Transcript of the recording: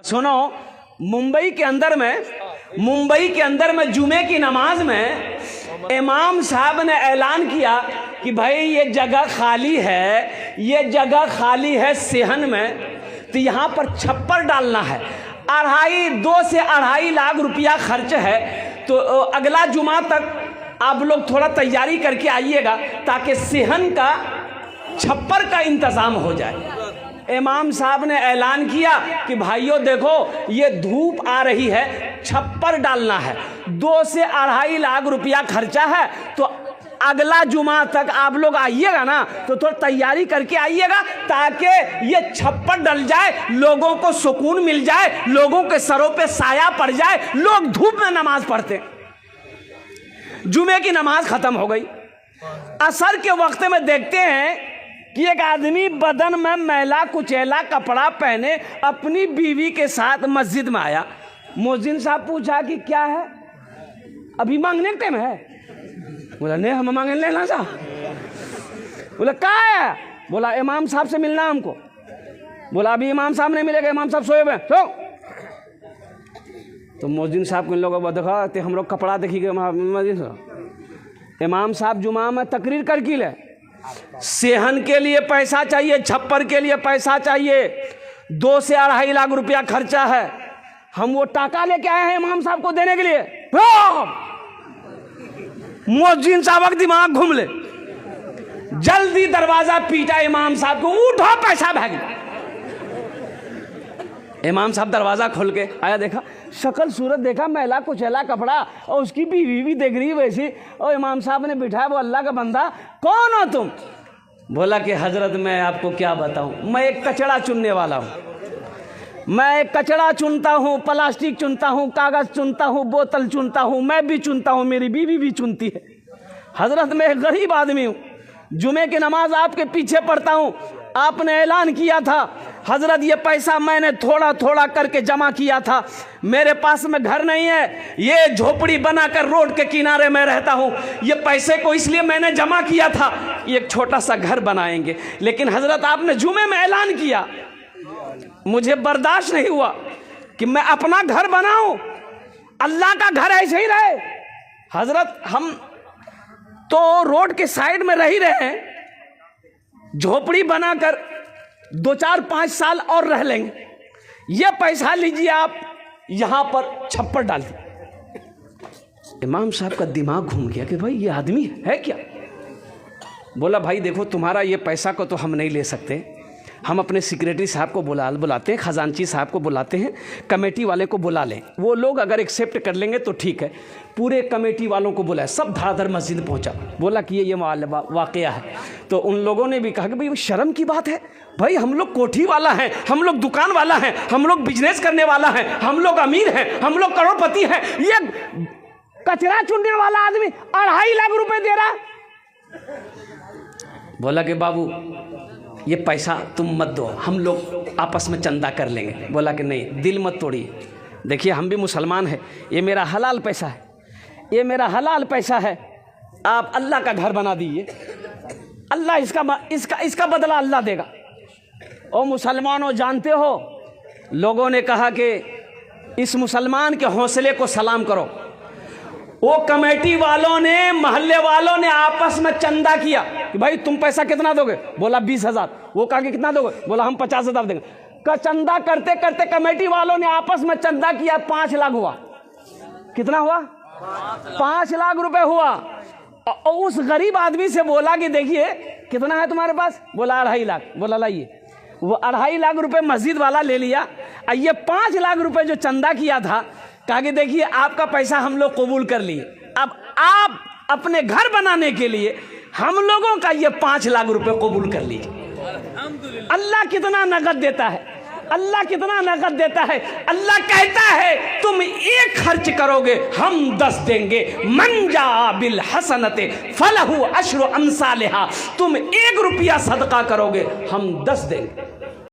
सुनो, मुंबई के अंदर में जुमे की नमाज में इमाम साहब ने ऐलान किया कि भाई ये जगह खाली है सेहन में, तो यहाँ पर छप्पर डालना है। 2 से 2.5 लाख रुपया खर्च है। तो अगला जुमा तक आप लोग थोड़ा तैयारी करके आइएगा ताकि सेहन का छप्पर का इंतज़ाम हो जाए। इमाम साहब ने ऐलान किया कि भाइयों देखो, ये धूप आ रही है, छप्पर डालना है, 2 से 2.5 लाख रुपया खर्चा है। तो अगला जुमा तक आप लोग आइएगा ना, तो थोड़ा तैयारी करके आइएगा ताकि ये छप्पर डल जाए, लोगों को सुकून मिल जाए, लोगों के सरों पे साया पड़ जाए, लोग धूप में नमाज पढ़ते। जुमे की नमाज खत्म हो गई। असर के वक्त में देखते हैं कि एक आदमी बदन में मैला कुचैला कपड़ा पहने अपनी बीवी के साथ मस्जिद में आया। मुअज्जिन साहब पूछा कि क्या है, अभी मांगने के टाइम है? बोला नहीं, हम मांगने लेना सा। बोला क्या है? बोला इमाम साहब से मिलना हमको। बोला अभी इमाम साहब नहीं मिलेगा, इमाम साहब सोए हुए। तो मुअज्जिन साहब को इन लोगों को देखा तो हम लोग कपड़ा देखिए, इमाम साहब जुमा में तकरीर कर की ले, सेहन के लिए पैसा चाहिए, छप्पर के लिए पैसा चाहिए, 2 से 2.5 लाख रुपया खर्चा है। हम वो टाका लेके आए हैं इमाम साहब को देने के लिए। मुअज्जिन साहब का दिमाग घूम ले, जल्दी दरवाजा पीटा इमाम साहब को, उठो पैसा भाग। इमाम साहब दरवाजा खोल के आया, देखा शक्ल सूरत देखा, मैला कुचैला कपड़ा, और उसकी बीवी भी देख रही वैसी। और इमाम साहब ने बिठाया, वो अल्लाह का बंदा, कौन हो तुम? बोला कि हजरत मैं आपको क्या बताऊं, मैं एक कचड़ा चुनने वाला हूं। मैं कचड़ा चुनता हूं, प्लास्टिक चुनता हूं, कागज चुनता हूं, बोतल चुनता हूं, मैं भी चुनता हूं, मेरी बीवी भी चुनती है। हजरत मैं एक गरीब आदमी हूं, जुमे की नमाज आपके पीछे पढ़ता हूं। आपने ऐलान किया था हजरत, ये पैसा मैंने थोड़ा थोड़ा करके जमा किया था, मेरे पास में घर नहीं है, ये झोपड़ी बनाकर रोड के किनारे में रहता हूँ, ये पैसे को इसलिए मैंने जमा किया था, एक छोटा सा घर बनाएंगे। लेकिन हजरत आपने जुमे में ऐलान किया, मुझे बर्दाश्त नहीं हुआ कि मैं अपना घर बनाऊं, अल्लाह का घर ऐसे ही रहे। हजरत हम तो रोड के साइड में रह ही रहे हैं, झोपड़ी बनाकर 2-4-5 साल और रह लेंगे, ये पैसा लीजिए आप, यहां पर छप्पर डाल दिए। इमाम साहब का दिमाग घूम गया कि भाई ये आदमी है क्या। बोला भाई देखो, तुम्हारा ये पैसा को तो हम नहीं ले सकते, हम अपने सेक्रेटरी साहब को बुलाते हैं, खजांची साहब को बुलाते हैं, कमेटी वाले को बुला लें, वो लोग अगर एक्सेप्ट कर लेंगे तो ठीक है। पूरे कमेटी वालों को बुलाया, सब धड़ाधड़ मस्जिद पहुंचा। बोला कि ये वाकया है। तो उन लोगों ने भी कहा कि भाई शर्म की बात है, भाई हम लोग कोठी वाला हैं, हम लोग दुकान वाला हैं, हम लोग बिजनेस करने वाला हैं, हम लोग अमीर हैं, हम लोग करोड़पति हैं, ये कचरा चुनने वाला आदमी 2.5 लाख रुपए दे रहा। बोला कि बाबू ये पैसा तुम मत दो, हम लोग आपस में चंदा कर लेंगे। बोला कि नहीं, दिल मत तोड़िए, देखिए हम भी मुसलमान हैं, ये मेरा हलाल पैसा है, ये मेरा हलाल पैसा है, आप अल्लाह का घर बना दीजिए, अल्लाह इसका बदला अल्लाह देगा। और मुसलमानों जानते हो, लोगों ने कहा कि इस मुसलमान के हौसले को सलाम करो। वो कमेटी वालों ने, मोहल्ले वालों ने आपस में चंदा किया कि भाई तुम पैसा कितना दोगे? बोला 20,000। वो कहा कि कितना दोगे? बोला हम 50,000 देंगे। का चंदा करते करते कमेटी वालों ने आपस में चंदा किया, 5 लाख हुआ। कितना हुआ? 5 लाख रुपए हुआ। और उस गरीब आदमी से बोला कि देखिए कितना है तुम्हारे पास? बोला 2.5 लाख। बोला लाइए। वो 2.5 लाख रुपए मस्जिद वाला ले लिया, और ये 5 लाख रुपए जो चंदा किया था, कहा कि देखिए आपका पैसा हम लोग कबूल कर लिए, अब आप अपने घर बनाने के लिए हम लोगों का ये 5 लाख रुपए कबूल कर लीजिए। अल्लाह कितना नगद देता है, अल्लाह कितना नगद देता है। अल्लाह कहता है तुम 1 खर्च करोगे हम 10 देंगे। मन जा बिल हसनते फलहु अशरु अमसालिहा, तुम 1 रुपया सदका करोगे हम 10 देंगे।